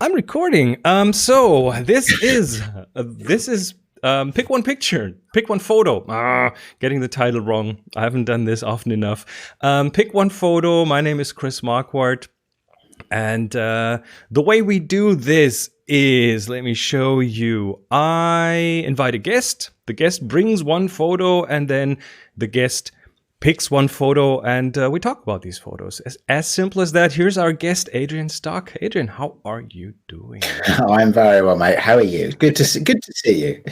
I'm recording. So this is pick one picture, pick one photo. Getting the title wrong. I haven't done this often enough. Pick one photo. My name is Chris Marquardt, and the way we do this is, let me show you. I invite a guest. The guest brings one photo, and then the guest picks one photo, and we talk about these photos. As simple as that. Here's our guest, Adrian Stock. Adrian, how are you doing? Oh, I'm very well, mate. How are you? Good to see you.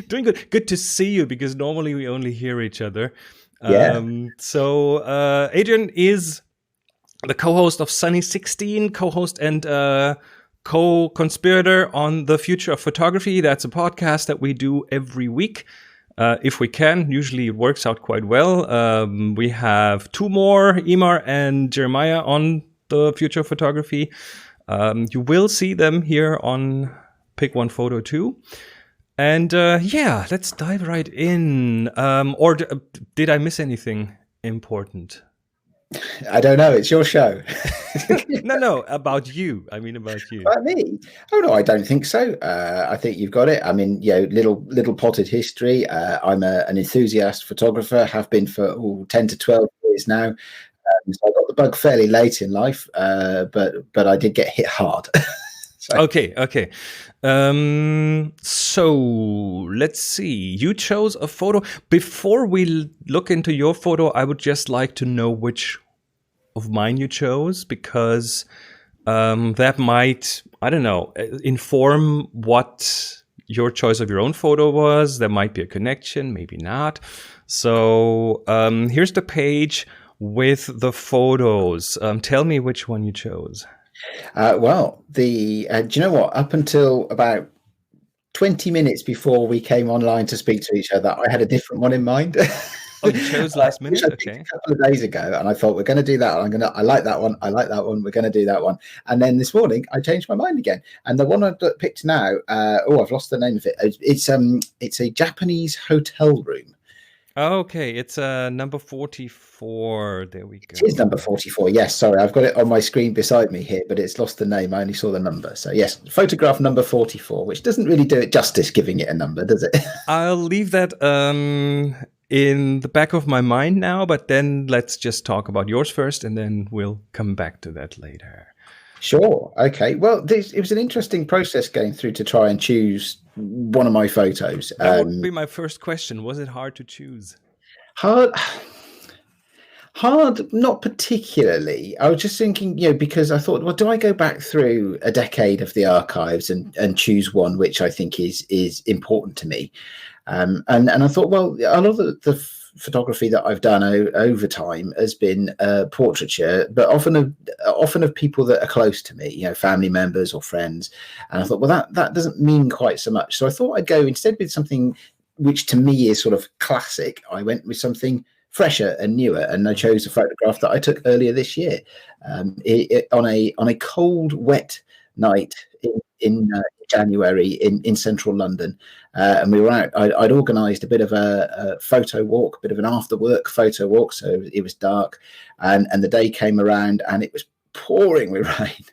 Doing good. Good to see you, because normally we only hear each other. Yeah. So Adrian is the co-host of Sunny 16, co-host and co-conspirator on The Future of Photography. That's a podcast that we do every week. If we can. Usually it works out quite well. We have two more, Emar and Jeremiah, on The Future of Photography. You will see them here on Pick One Photo 2. And let's dive right in. Or did I miss anything important? I don't know. It's your show. No, about you. I mean, about you. About me? Oh no, I don't think so. I think you've got it. I mean, little potted history. I'm an enthusiast photographer. Have been for 10 to 12 years now. So I got the bug fairly late in life, but I did get hit hard. Okay. So let's see. You chose a photo. Before we look into your photo, I would just like to know which of mine you chose, because that might, I don't know, inform what your choice of your own photo was. There might be a connection, maybe not. So here's the page with the photos. Tell me which one you chose. Do you know what? Up until about 20 minutes before we came online to speak to each other, I had a different one in mind. Oh, you chose last minute? Okay. A couple of days ago, and I thought, we're going to do that. I like that one. I like that one. We're going to do that one. And then this morning, I changed my mind again. And the one I've picked now, I've lost the name of it. It's a Japanese hotel room. Okay, it's number 44. There we go. It is number 44. Yes, sorry, I've got it on my screen beside me here, but it's lost the name. I only saw the number. So yes, photograph number 44, which doesn't really do it justice giving it a number, does it? I'll leave that in the back of my mind now, but then let's just talk about yours first, and then we'll come back to that later. Sure. Okay. Well, it was an interesting process going through to try and choose one of my photos. That would be my first question. Was it hard to choose? Hard, not particularly. I was just thinking, because I thought, well, do I go back through a decade of the archives and choose one which I think is important to me? And I thought, well, a lot of the photography that I've done over time has been portraiture, but often of people that are close to me, family members or friends. And I thought, well, that doesn't mean quite so much. So I thought I'd go instead with something which to me is sort of classic. I went with something fresher and newer, and I chose a photograph that I took earlier this year on a cold, wet night in January in central London, and we were out. I'd organised a bit of a photo walk, a bit of an after work photo walk, so it was dark, and the day came around and it was pouring with rain.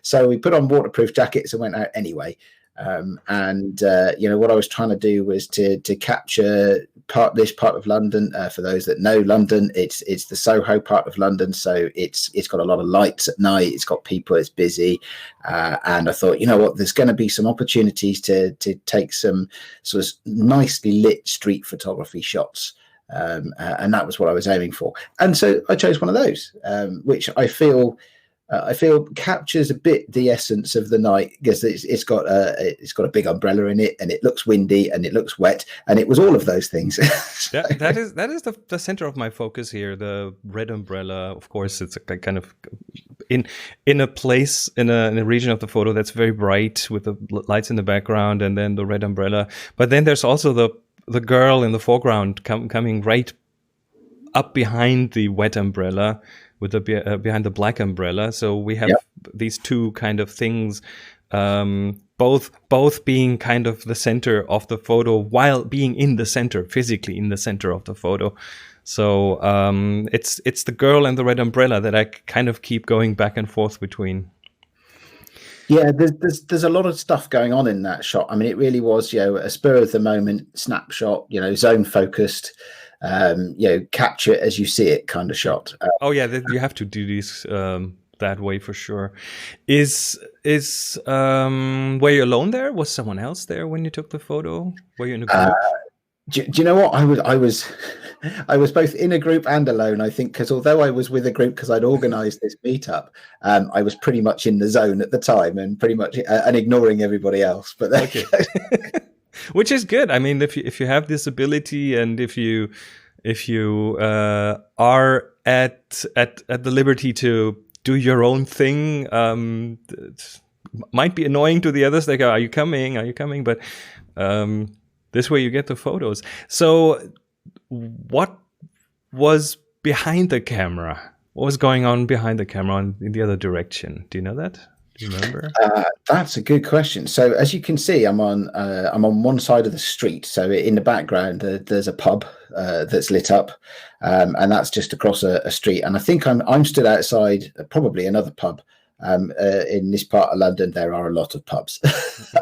So we put on waterproof jackets and went out anyway. What I was trying to do was to capture this part of London. For those that know London, it's the Soho part of London, so it's got a lot of lights at night. It's got people. It's busy, and I thought, there's going to be some opportunities to take some sort of nicely lit street photography shots. And that was what I was aiming for, and so I chose one of those, which I feel captures a bit the essence of the night, because it's got a big umbrella in it, and it looks windy and it looks wet, and it was all of those things. that is the center of my focus here. The red umbrella, of course, it's a kind of in a place in a region of the photo that's very bright with the lights in the background, and then the red umbrella. But then there's also the girl in the foreground coming right up behind the wet umbrella, with the behind the black umbrella. So we have these two kind of things, both being kind of the center of the photo while being in the center, physically in the center of the photo. So it's the girl and the red umbrella that I kind of keep going back and forth between. Yeah, there's a lot of stuff going on in that shot. I mean, it really was, a spur of the moment snapshot, zone focused, capture it as you see it kind of shot. Oh yeah, you have to do these that way for sure. Is were you alone there? Was someone else there when you took the photo? Were you in a Uh, group? do you know what? I was I was both in a group and alone, I think, because although I was with a group because I'd organised this meetup, I was pretty much in the zone at the time and pretty much and ignoring everybody else. But Okay. Which is good. I mean, if you have this ability, and if you are at the liberty to do your own thing, it might be annoying to the others. They go, "Are you coming? Are you coming?" But this way, you get the photos. So, what was behind the camera? What was going on behind the camera in the other direction? Do you know that? Do you remember? That's a good question. So as you can see, I'm on one side of the street. So in the background, there's a pub that's lit up, and that's just across a street. And I think I'm stood outside probably another pub. In this part of London, there are a lot of pubs.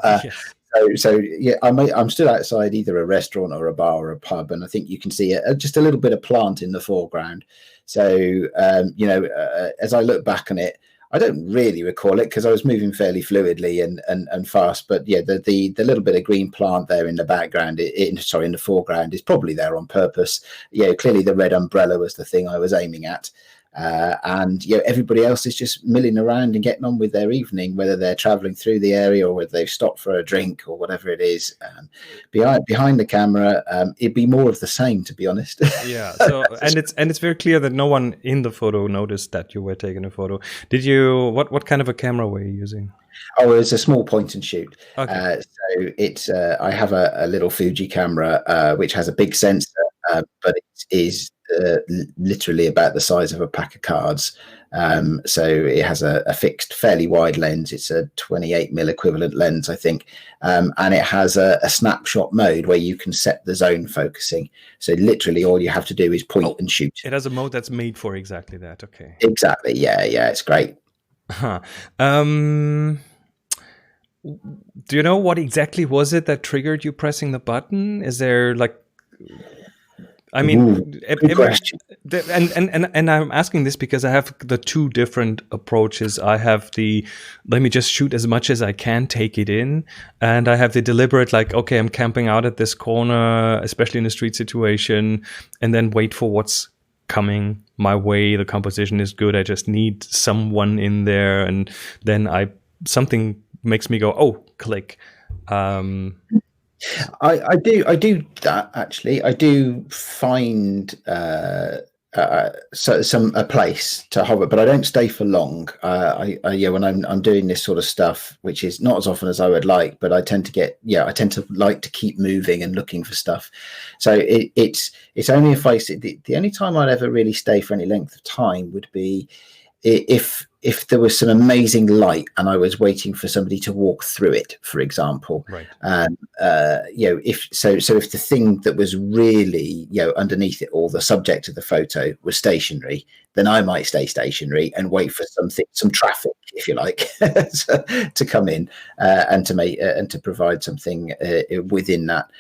Yes. So yeah, I'm stood outside either a restaurant or a bar or a pub, and I think you can see just a little bit of plant in the foreground. So as I look back on it, I don't really recall it because I was moving fairly fluidly and fast. But yeah, the little bit of green plant there in the background, in the foreground, is probably there on purpose. Clearly the red umbrella was the thing I was aiming at. And everybody else is just milling around and getting on with their evening, whether they're traveling through the area or whether they've stopped for a drink or whatever it is. Behind the camera, it'd be more of the same, to be honest. Yeah. So and it's very clear that no one in the photo noticed that you were taking a photo. Did you? What kind of a camera were you using? Oh, it's a small point and shoot. Okay. So it's I have a little Fuji camera which has a big sensor, but it is literally about the size of a pack of cards. So it has a fixed, fairly wide lens. It's a 28mm equivalent lens, I think, and it has a snapshot mode where you can set the zone focusing. So literally, all you have to do is point and shoot. It has a mode that's made for exactly that. Okay. Exactly. Yeah. It's great. Huh. Do you know what exactly was it that triggered you pressing the button? Is there like, I mean, good question. And I'm asking this because I have the two different approaches. I have the let me just shoot as much as I can, take it in, and I have the deliberate, like, okay, I'm camping out at this corner, especially in a street situation, and then wait for what's coming my way. The composition is good. I just need someone in there, and then something makes me go, oh, click. I do that actually. I do find a place to hover, but I don't stay for long. When I'm doing this sort of stuff, which is not as often as I would like, but I tend to like to keep moving and looking for stuff. So it's only if the only time I'd ever really stay for any length of time would be if there was some amazing light and I was waiting for somebody to walk through it, for example. Right. If the thing that was really underneath it all, the subject of the photo, was stationary, then I might stay stationary and wait for some traffic, if you like, to come in and to provide something within that.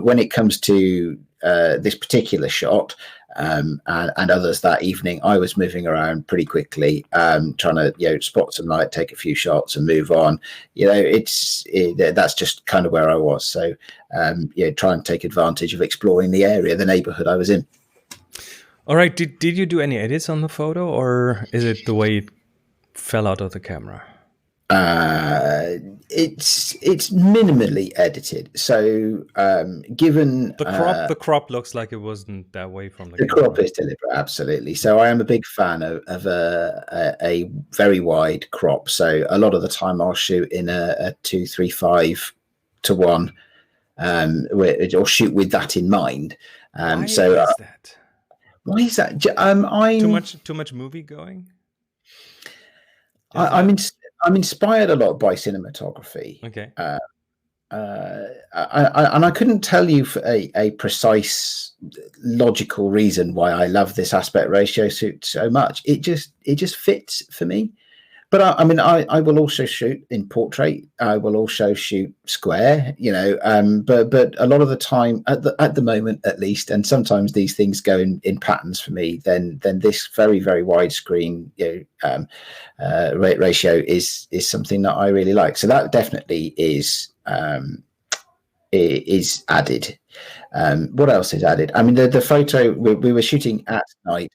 When it comes to this particular shot, and others that evening, I was moving around pretty quickly, trying to spot some light, take a few shots, and move on. That's just kind of where I was. So try and take advantage of exploring the area, the neighborhood I was in. All right. Did you do any edits on the photo, or is it the way it fell out of the camera? It's minimally edited. So given the crop looks like it wasn't that way from the camera. Crop is deliberate, absolutely. So I am a big fan of a very wide crop. So a lot of the time I'll shoot in a 2:3:5 to 1, or shoot with that in mind. Why is that? Why is that? Too much movie going. I'm inspired a lot by cinematography. Okay. And I couldn't tell you for a precise, logical reason why I love this aspect ratio so much. It just fits for me. But I mean, I will also shoot in portrait. I will also shoot square, but a lot of the time, at the moment at least, and sometimes these things go in patterns for me. Then this very very widescreen ratio is something that I really like. So that definitely is added. What else is added? I mean, the photo we were shooting at night.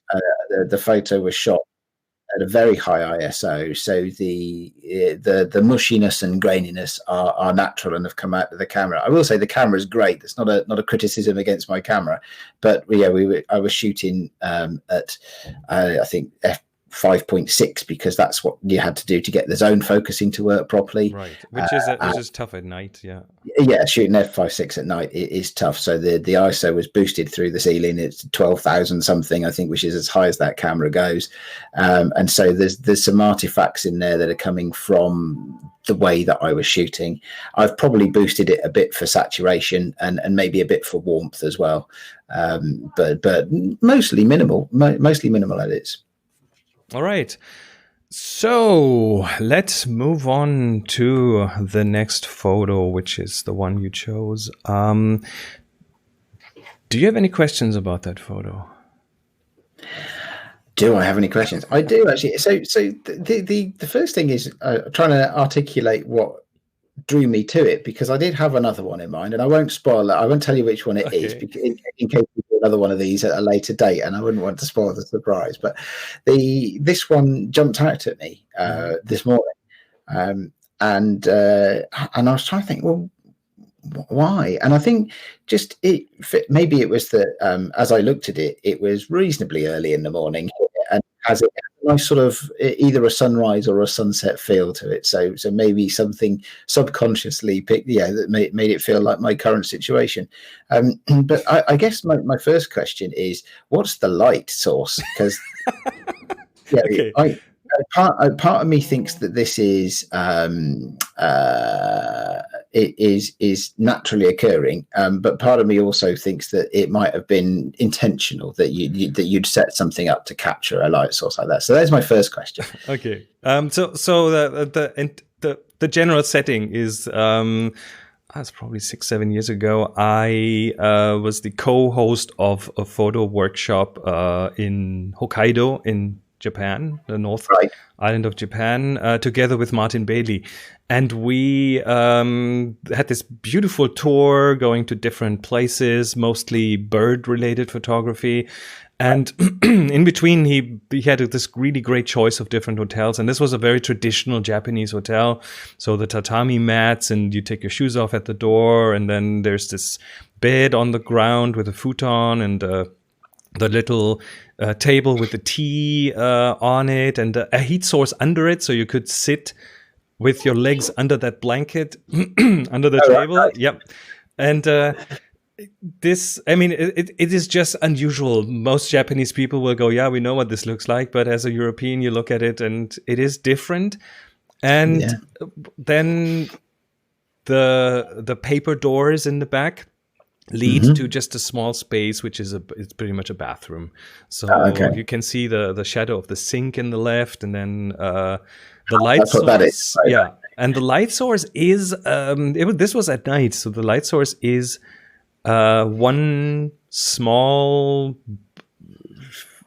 The photo was shot at a very high ISO, so the mushiness and graininess are natural and have come out of the camera. I will say the camera is great. It's not a criticism against my camera, but I was shooting at I think f5.6 because that's what you had to do to get the zone focusing to work properly. Right, which is tough at night. Yeah, shooting f5.6 at night is tough. So the ISO was boosted through the ceiling. It's 12,000 something, I think, which is as high as that camera goes. And so there's some artifacts in there that are coming from the way that I was shooting. I've probably boosted it a bit for saturation and maybe a bit for warmth as well. But mostly minimal edits. All right. So let's move on to the next photo, which is the one you chose. Do you have any questions about that photo? Do I have any questions? I do actually. So the first thing is trying to articulate what drew me to it, because I did have another one in mind, and I won't spoil it. I won't tell you which one it is, because in case we do another one of these at a later date, and I wouldn't want to spoil the surprise. But this one jumped out at me this morning, and I was trying to think, well, why? And I think just maybe it was that as I looked at it, it was reasonably early in the morning, and has a nice sort of either a sunrise or a sunset feel to it. So maybe something subconsciously that made it feel like my current situation. But I guess my first question is, what's the light source? Because part of me thinks that this is is naturally occurring, but part of me also thinks that it might have been intentional, that you'd set something up to capture a light source like that. So there's my first question. Okay. So the general setting is that's probably 6-7 years ago. I was the co-host of a photo workshop in Hokkaido in Japan, the North Island of Japan, together with Martin Bailey. And we had this beautiful tour going to different places, mostly bird-related photography. And in between, he had this really great choice of different hotels. And this was a very traditional Japanese hotel. So the tatami mats, and you take your shoes off at the door. And then there's this bed on the ground with a futon, and the little table with the tea on it, and a heat source under it, so you could sit with your legs under that blanket under the table. Right. Yep. And this, I mean, it is just unusual. Most Japanese people will go, yeah, we know what this looks like. But as a European, you look at it and it is different. And then the paper doors in the back lead to just a small space, which is it's pretty much a bathroom. So you can see the shadow of the sink in the left, and then the light source. And the light source is this was at night, so the light source is one small,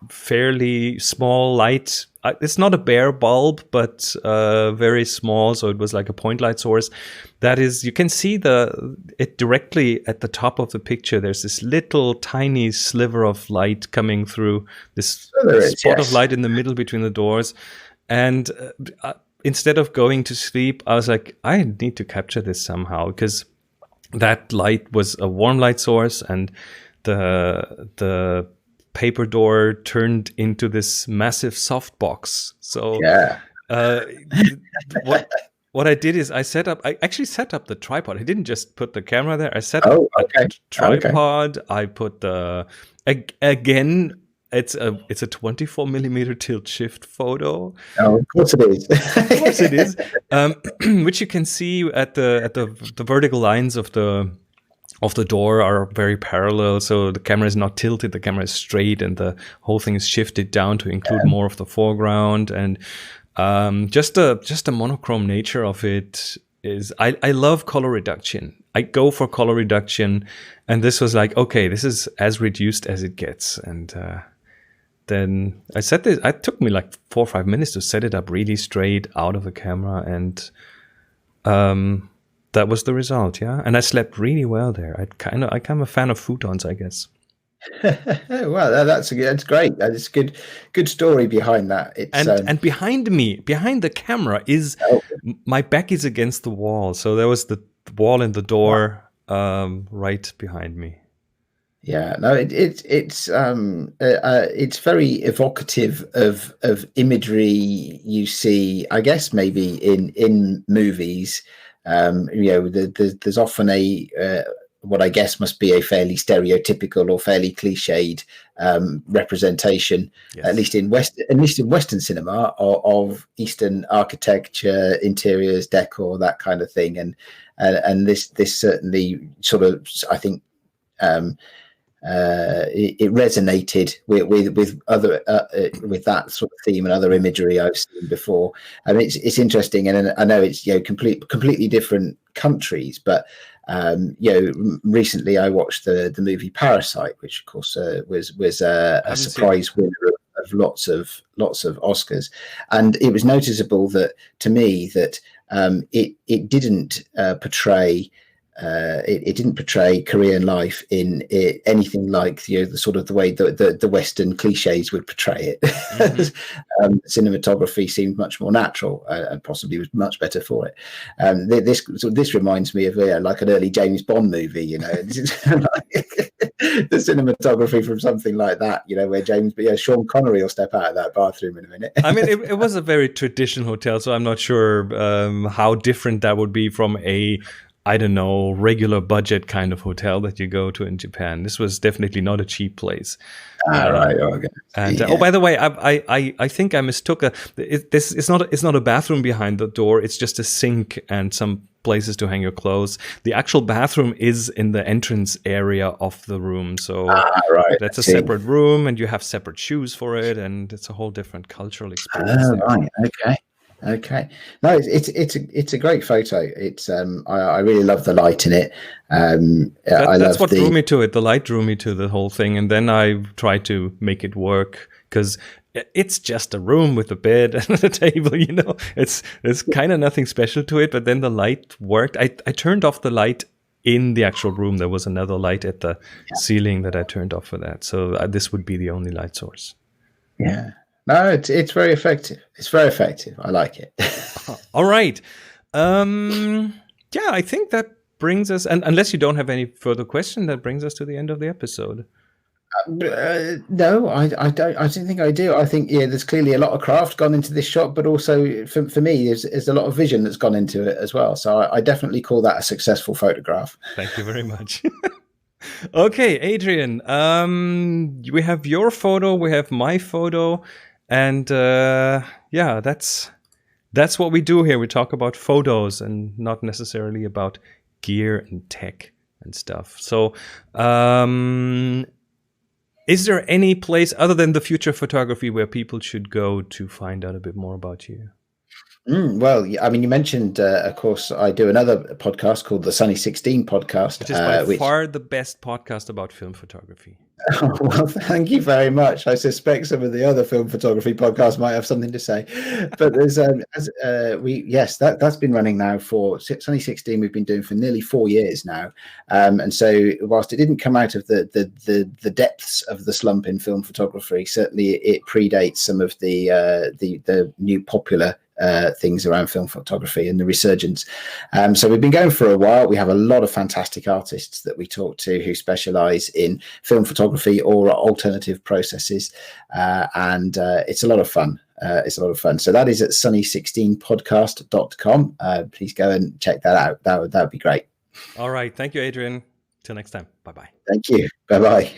fairly small light. It's not a bare bulb, but very small. So it was like a point light source. That is, you can see it directly at the top of the picture. There's this little tiny sliver of light coming through this spot of light in the middle between the doors. And instead of going to sleep, I was like, I need to capture this somehow, because that light was a warm light source, and the paper door turned into this massive softbox. So what I did is I actually set up the tripod. I didn't just put the camera there. I set up a tripod. I put again, it's a 24 millimeter tilt shift photo. Oh, of course it is. Of course it is. Which you can see at the vertical lines of the door are very parallel, so the camera is not tilted, the camera is straight, and the whole thing is shifted down to include more of the foreground. And Just a monochrome nature of it is. I love color reduction. I go for color reduction, and this was like, okay, this is as reduced as it gets. And then I set this. It took me like 4 or 5 minutes to set it up really straight out of the camera, and that was the result. Yeah, and I slept really well there. I kind of a fan of futons, I guess. Well, that's great. That's good story behind that. It's And behind me, behind the camera, is my back is against the wall, so there was the wall and the door right behind me. Yeah, no, it's very evocative of imagery you see, I guess, maybe in movies. There's often what I guess must be a fairly stereotypical or fairly cliched representation, yes, at least in Western cinema, of Eastern architecture, interiors, decor, that kind of thing, and this certainly sort of, I think, it resonated with other with that sort of theme and other imagery I've seen before. I mean, it's interesting, and I know it's completely different countries, but recently I watched the movie Parasite, which of course was a surprise winner of lots of Oscars, and it was noticeable that to me that it didn't portray. It didn't portray Korean life in anything like the sort of the way the Western cliches would portray it. Mm-hmm. Cinematography seemed much more natural and possibly was much better for it. This reminds me of like an early James Bond movie, the cinematography from something like that, where Sean Connery will step out of that bathroom in a minute. I mean, it was a very traditional hotel, so I'm not sure how different that would be from I don't know, regular budget kind of hotel that you go to in Japan. This was definitely not a cheap place. Right. Okay. And oh, by the way, I think I mistook it's not a bathroom behind the door. It's just a sink and some places to hang your clothes. The actual bathroom is in the entrance area of the room. So right. That's a separate room, and you have separate shoes for it, and it's a whole different cultural experience. Right. Okay. No, it's a great photo. It's I really love the light in it. That's what drew me to it. The light drew me to the whole thing, and then I tried to make it work because it's just a room with a bed and a table. It's kind of nothing special to it. But then the light worked. I turned off the light in the actual room. There was another light at the ceiling that I turned off for that. So this would be the only light source. Yeah. No, it's very effective. It's very effective. I like it. All right. I think that brings us, and unless you don't have any further question, that brings us to the end of the episode. No, I don't. I don't think I do. I think there's clearly a lot of craft gone into this shot, but also for me, there's a lot of vision that's gone into it as well. So I definitely call that a successful photograph. Thank you very much. Okay, Adrian. We have your photo. We have my photo. And that's what we do here. We talk about photos and not necessarily about gear and tech and stuff. So is there any place other than the Future Photography where people should go to find out a bit more about you? Well, I mean, you mentioned, of course, I do another podcast called the Sunny 16 podcast. Which is by far the best podcast about film photography. Well, thank you very much. I suspect some of the other film photography podcasts might have something to say. But there's that's been running now for Sunny 16. We've been doing for nearly 4 years now. And so whilst it didn't come out of the depths of the slump in film photography, certainly it predates some of the new popular things around film photography and the resurgence. So we've been going for a while. We have a lot of fantastic artists that we talk to who specialize in film photography or alternative processes. And it's a lot of fun. So that is at sunny16podcast.com. Please go and check that out. That would be great. All right. Thank you, Adrian. Till next time. Bye-bye. Thank you. Bye-bye.